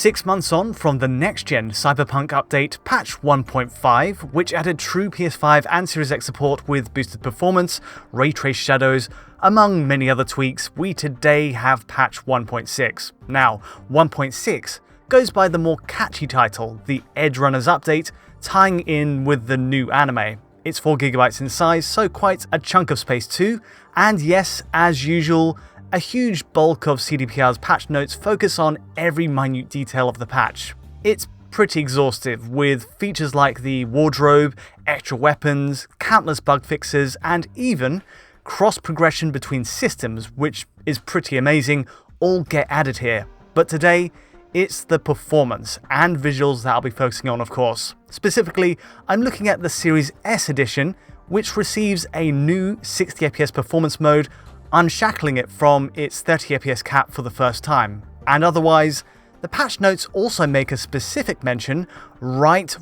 6 months on from the next-gen Cyberpunk update, patch 1.5, which added true PS5 and Series X support with boosted performance, ray trace shadows, among many other tweaks, we today have patch 1.6. Now, 1.6 goes by the more catchy title, the Edgerunners update, tying in with the new anime. It's 4GB in size, so quite a chunk of space too, and yes, as usual, a huge bulk of CDPR's patch notes focus on every minute detail of the patch. It's pretty exhaustive, with features like the wardrobe, extra weapons, countless bug fixes, and even cross-progression between systems, which is pretty amazing, all get added here. But today, it's the performance and visuals that I'll be focusing on, of course. Specifically, I'm looking at the Series S edition, which receives a new 60fps performance mode, unshackling it from its 30fps cap for the first time. And otherwise, the patch notes also make a specific mention, right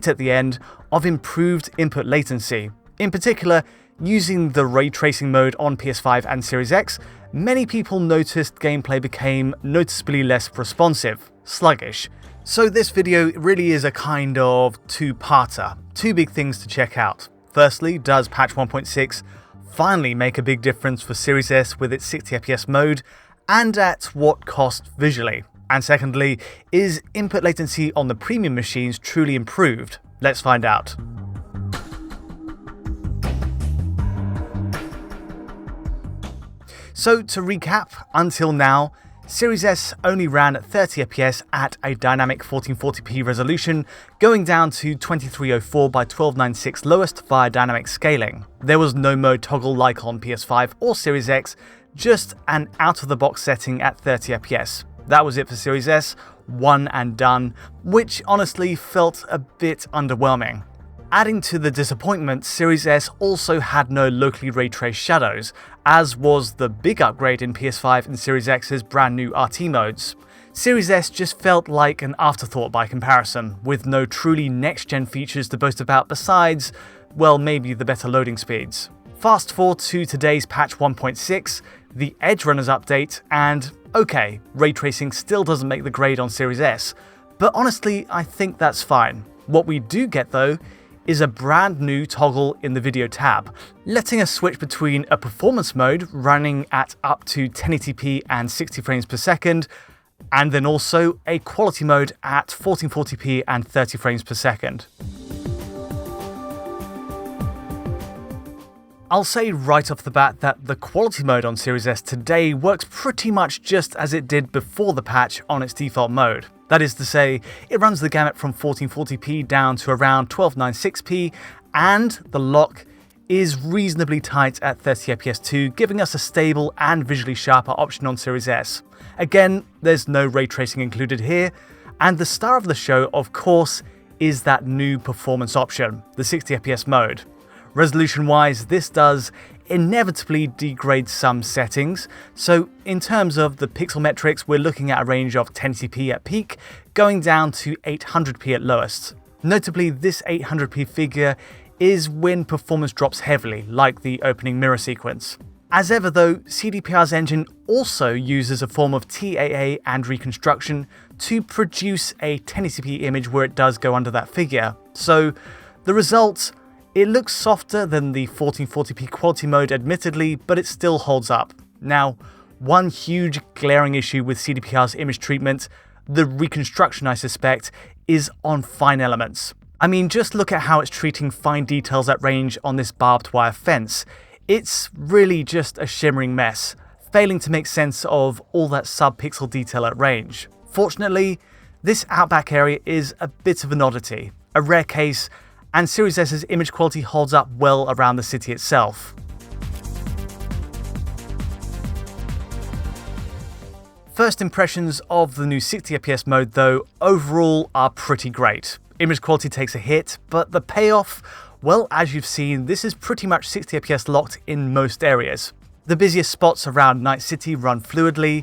at the end, of improved input latency. In particular, using the ray tracing mode on PS5 and Series X, many people noticed gameplay became noticeably less responsive, sluggish. So this video really is a kind of two-parter, two big things to check out. Firstly, does patch 1.6 finally make a big difference for Series S with its 60fps mode, and at what cost visually? And secondly, is input latency on the premium machines truly improved? Let's find out. So to recap, until now, Series S only ran at 30fps at a dynamic 1440p resolution, going down to 2304 by 1296 lowest via dynamic scaling. There was no mode toggle like on PS5 or Series X, just an out-of-the-box setting at 30fps. That was it for Series S, one and done, which honestly felt a bit underwhelming. Adding to the disappointment, Series S also had no locally ray traced shadows, as was the big upgrade in PS5 and Series X's brand new RT modes. Series S just felt like an afterthought by comparison, with no truly next-gen features to boast about besides, well, maybe the better loading speeds. Fast forward to today's patch 1.6, the Edgerunners update, and okay, ray tracing still doesn't make the grade on Series S, but honestly, I think that's fine. What we do get though is a brand new toggle in the video tab, letting us switch between a performance mode running at up to 1080p and 60 frames per second, and then also a quality mode at 1440p and 30 frames per second. I'll say right off the bat that the quality mode on Series S today works pretty much just as it did before the patch on its default mode. That is to say, it runs the gamut from 1440p down to around 1296p, and the lock is reasonably tight at 30fps too, giving us a stable and visually sharper option on Series S. Again, there's no ray tracing included here, and the star of the show, of course, is that new performance option, the 60fps mode. Resolution-wise, this does inevitably degrade some settings, so in terms of the pixel metrics, we're looking at a range of 1080p at peak, going down to 800p at lowest. Notably, this 800p figure is when performance drops heavily, like the opening mirror sequence. As ever though, CDPR's engine also uses a form of TAA and reconstruction to produce a 1080p image where it does go under that figure. So the result, it looks softer than the 1440p quality mode admittedly, but it still holds up. Now, one huge glaring issue with CDPR's image treatment, the reconstruction I suspect, is on fine elements. I mean, just look at how it's treating fine details at range on this barbed wire fence. It's really just a shimmering mess, failing to make sense of all that sub-pixel detail at range. Fortunately, this outback area is a bit of an oddity, a rare case, and Series S's image quality holds up well around the city itself. First impressions of the new 60fps mode though, overall are pretty great. Image quality takes a hit, but the payoff, well, as you've seen, this is pretty much 60fps locked in most areas. The busiest spots around Night City run fluidly.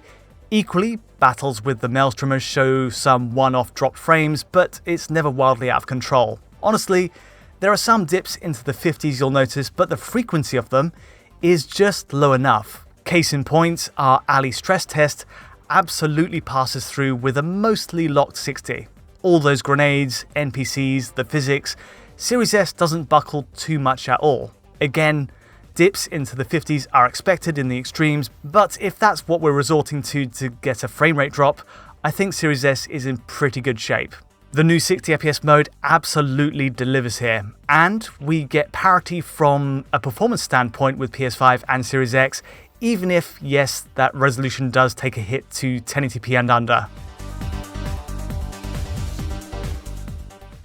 Equally, battles with the Maelstromers show some one-off dropped frames, but it's never wildly out of control. Honestly, there are some dips into the 50s you'll notice, but the frequency of them is just low enough. Case in point, our alley stress test, absolutely passes through with a mostly locked 60. All those grenades, NPCs, the physics, Series S doesn't buckle too much at all. Again, dips into the 50s are expected in the extremes, but if that's what we're resorting to get a frame rate drop, I think Series S is in pretty good shape. The new 60fps mode absolutely delivers here, and we get parity from a performance standpoint with PS5 and Series X, even if, yes, that resolution does take a hit to 1080p and under.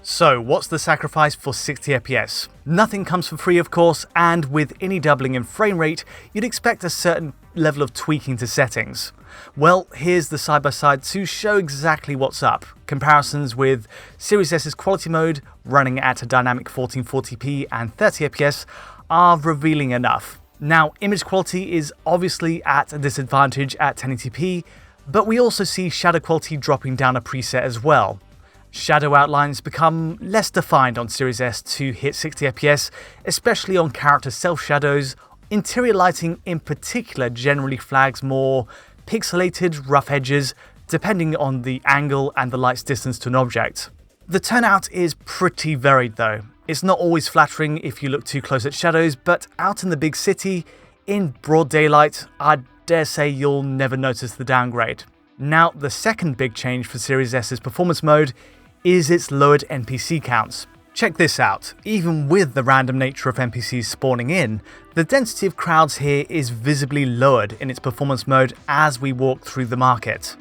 So, what's the sacrifice for 60fps? Nothing comes for free, of course, and with any doubling in frame rate, you'd expect a certain level of tweaking to settings. Well, here's the side-by-side to show exactly what's up. Comparisons with Series S's quality mode, running at a dynamic 1440p and 30fps, are revealing enough. Now, image quality is obviously at a disadvantage at 1080p, but we also see shadow quality dropping down a preset as well. Shadow outlines become less defined on Series S to hit 60fps, especially on character self-shadows. Interior lighting in particular generally flags more pixelated, rough edges, depending on the angle and the light's distance to an object. The turnout is pretty varied though. It's not always flattering if you look too close at shadows, but out in the big city, in broad daylight, I dare say you'll never notice the downgrade. Now, the second big change for Series S's performance mode is its lowered NPC counts. Check this out, even with the random nature of NPCs spawning in, the density of crowds here is visibly lowered in its performance mode as we walk through the market.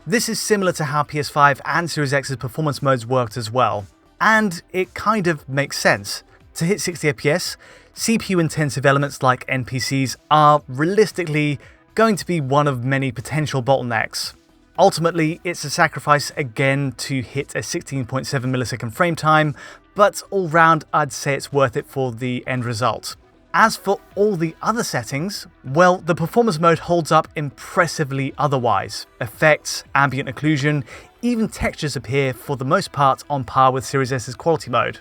This is similar to how PS5 and Series X's performance modes worked as well, and it kind of makes sense. To hit 60fps, CPU-intensive elements like NPCs are realistically going to be one of many potential bottlenecks. Ultimately, it's a sacrifice again to hit a 16.7 millisecond frame time, but all round I'd say it's worth it for the end result. As for all the other settings, well, the performance mode holds up impressively otherwise. Effects, ambient occlusion, even textures appear for the most part on par with Series S's quality mode.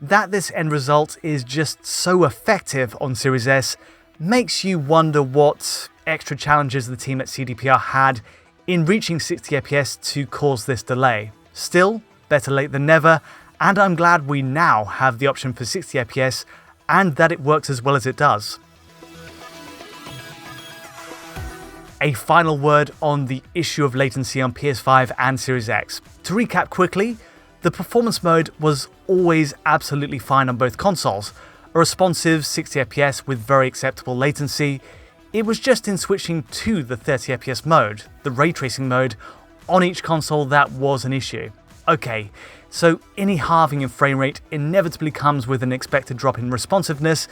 That this end result is just so effective on Series S makes you wonder what extra challenges the team at CDPR had in reaching 60fps to cause this delay. Still, better late than never, and I'm glad we now have the option for 60fps and that it works as well as it does. A final word on the issue of latency on PS5 and Series X. To recap quickly, the performance mode was always absolutely fine on both consoles, a responsive 60fps with very acceptable latency. It was just in switching to the 30fps mode, the ray tracing mode, on each console that was an issue. Okay, so any halving in frame rate inevitably comes with an expected drop in responsiveness.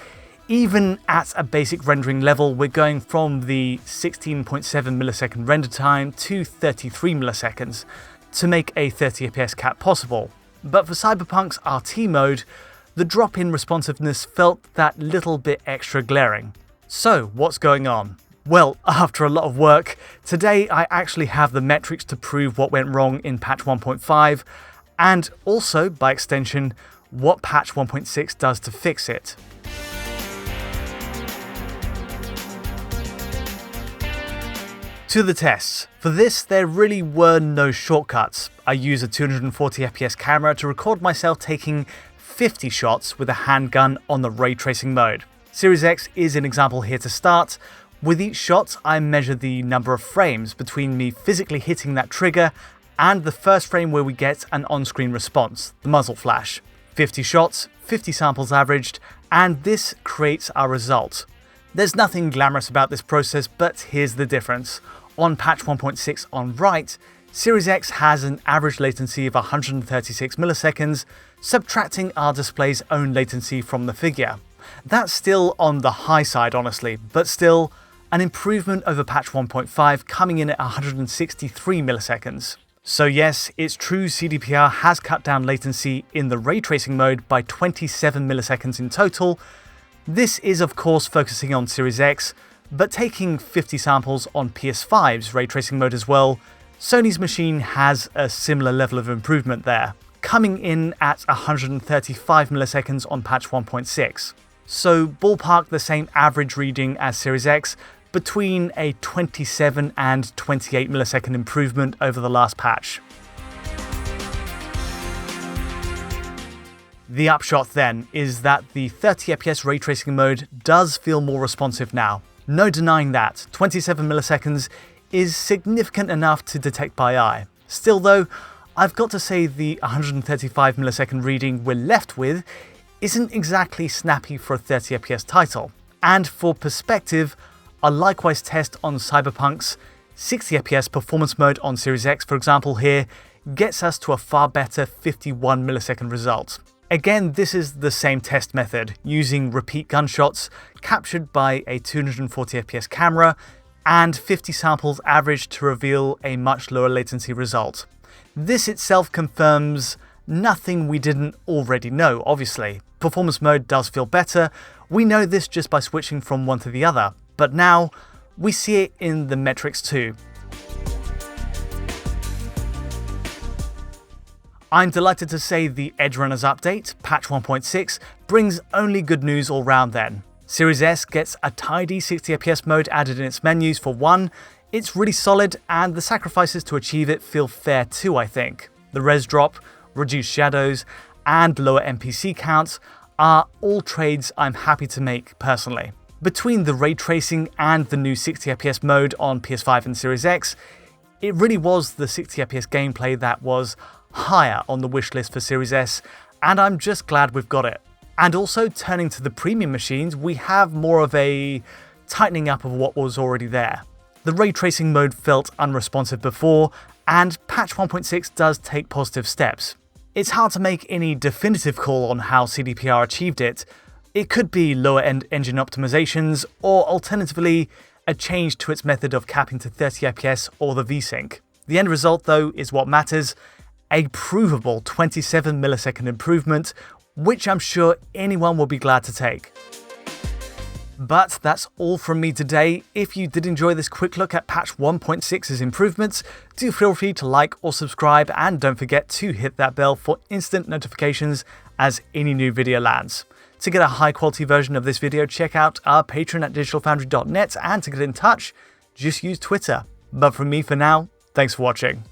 Even at a basic rendering level, we're going from the 16.7 millisecond render time to 33 milliseconds to make a 30fps cap possible. But for Cyberpunk's RT mode, the drop in responsiveness felt that little bit extra glaring. So, what's going on? Well, after a lot of work, today I actually have the metrics to prove what went wrong in patch 1.5, and also, by extension, what patch 1.6 does to fix it. To the tests. For this, there really were no shortcuts. I use a 240fps camera to record myself taking 50 shots with a handgun on the ray tracing mode. Series X is an example here to start. With each shot, I measure the number of frames between me physically hitting that trigger and the first frame where we get an on-screen response, the muzzle flash. 50 shots, 50 samples averaged, and this creates our result. There's nothing glamorous about this process, but here's the difference. On patch 1.6 on right, Series X has an average latency of 136 milliseconds, subtracting our display's own latency from the figure. That's still on the high side, honestly, but still an improvement over patch 1.5 coming in at 163 milliseconds. So yes, it's true CDPR has cut down latency in the ray tracing mode by 27 milliseconds in total. This is of course focusing on Series X, but taking 50 samples on PS5's ray tracing mode as well, Sony's machine has a similar level of improvement there. coming in at 135 milliseconds on patch 1.6. So ballpark the same average reading as Series X, between a 27 and 28 millisecond improvement over the last patch. The upshot then is that the 30 FPS ray tracing mode does feel more responsive now. No denying that, 27 milliseconds is significant enough to detect by eye. Still though, I've got to say the 135 millisecond reading we're left with isn't exactly snappy for a 30 FPS title. And for perspective, a likewise test on Cyberpunk's 60 FPS performance mode on Series X, for example here, gets us to a far better 51 millisecond result. Again, this is the same test method, using repeat gunshots captured by a 240 FPS camera and 50 samples averaged to reveal a much lower latency result. This itself confirms nothing we didn't already know, obviously. Performance mode does feel better, we know this just by switching from one to the other, but now we see it in the metrics too. I'm delighted to say the Edgerunners update, patch 1.6, brings only good news all round then. Series S gets a tidy 60 FPS mode added in its menus for one, it's really solid and the sacrifices to achieve it feel fair too, I think. The res drop, reduced shadows, and lower NPC counts are all trades I'm happy to make personally. Between the ray tracing and the new 60 FPS mode on PS5 and Series X, it really was the 60 FPS gameplay that was higher on the wishlist for Series S, and I'm just glad we've got it. And also, turning to the premium machines, we have more of a tightening up of what was already there. The ray tracing mode felt unresponsive before, and patch 1.6 does take positive steps. It's hard to make any definitive call on how CDPR achieved it. It could be lower end engine optimisations, or alternatively, a change to its method of capping to 30 FPS or the VSync. The end result though is what matters, a provable 27 millisecond improvement, which I'm sure anyone will be glad to take. But that's all from me today. If you did enjoy this quick look at patch 1.6's improvements, do feel free to like or subscribe, and don't forget to hit that bell for instant notifications as any new video lands. To get a high quality version of this video, check out our Patreon at digitalfoundry.net, and to get in touch, just use Twitter. But from me for now, thanks for watching.